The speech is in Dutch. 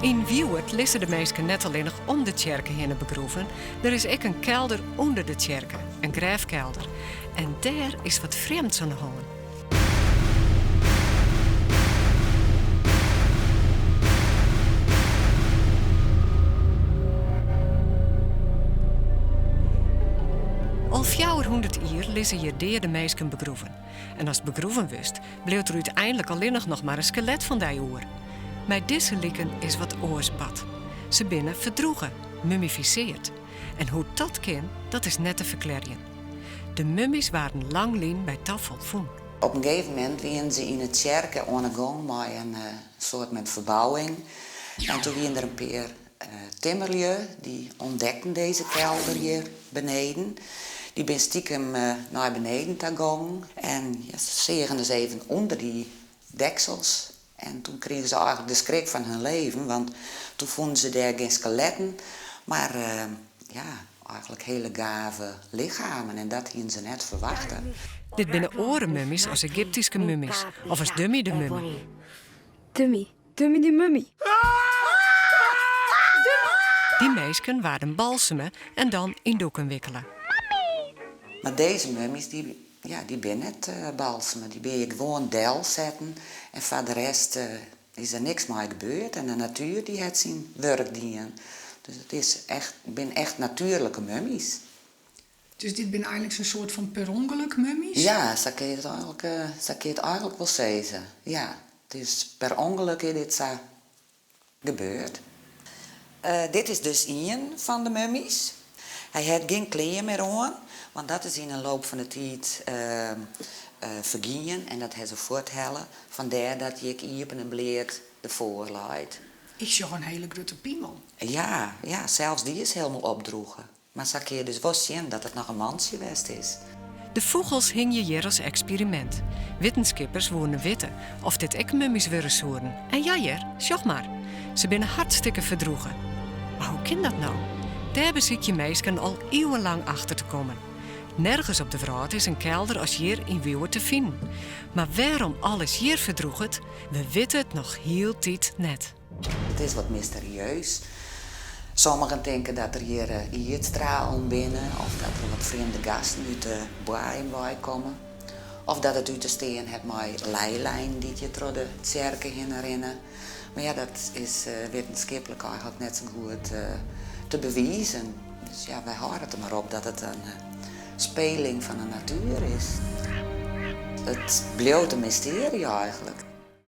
In Wiewert lissen de meesten net alleen nog om de tjerken heen begroeven. Er is ook een kelder onder de tjerken, een graafkelder. En daar is wat vreemds aan de hand. Al 400 jaar lissen hier de meesten begroeven. En als het begroeven wist, bleef er uiteindelijk alleen nog maar een skelet van die oer. Met deze likken is wat oorsbad. Ze binnen verdroegen, mummificeerd. En hoe dat kan, dat is net te verklaren. De mummies waren lang lien bij tafel voen. Op een gegeven moment waren ze in het kerken aan de gang met een soort met verbouwing. En toen waren er een paar timmerlui die ontdekten deze kelder hier beneden. Die ben stiekem naar beneden gegaan. En ja, ze zagen dus even onder die deksels. En toen kregen ze eigenlijk de schrik van hun leven, want toen vonden ze daar geen skeletten, maar eigenlijk hele gave lichamen. En dat hadden ze net verwachten. Dit binnen orenmummies als Egyptische mummies, of als Dummy de mummie. Dummy die mummie. Die meesken waren balsemen en dan in doeken wikkelen. Maar deze mummies, die ben net balsemen. Die ben je gewoon del zetten. En voor de rest is er niks mee gebeurd. En de natuur die heeft zijn werk dienen. Dus het is echt natuurlijke mummies. Dus dit ben eigenlijk zo'n soort van per ongeluk mummies? Ja, zo kun je het eigenlijk wel zeggen. Ja, dus per ongeluk is dit zo gebeurd. Dit is dus een van de mummies. Hij had geen kleren meer aan, want dat is in de loop van de tijd vergingen en dat heeft ze voorthellen. Vandaar dat je iepen en bleed ervoor leidt. Ik zag een hele grote piemel. Ja, zelfs die is helemaal opdroegen. Maar zo kun je dus wel zien dat het nog een mansje geweest is. De vogels hingen hier als experiment. Wetenschappers wonen witten of dit ook mummies willen zoeren. En ja, hier, zeg maar. Ze binnen hartstikke verdroegen. Maar hoe kan dat nou? Daar beziek je meesken al eeuwenlang achter te komen. Nergens op de wereld is een kelder als hier in Wiewert te vinden. Maar waarom alles hier verdroeg het, we weten het nog heel tijd net. Het is wat mysterieus. Sommigen denken dat er hier iertstralen binnen, of dat er wat vreemde gasten uit de boeien bij komen. Of dat het uit de steen het met leilijn die je door de kerken heen herinnert. Maar ja, dat is wetenschappelijk eigenlijk net zo goed te bewijzen. Dus ja, wij houden het er maar op dat het een speling van de natuur is. Het bleef een mysterie eigenlijk.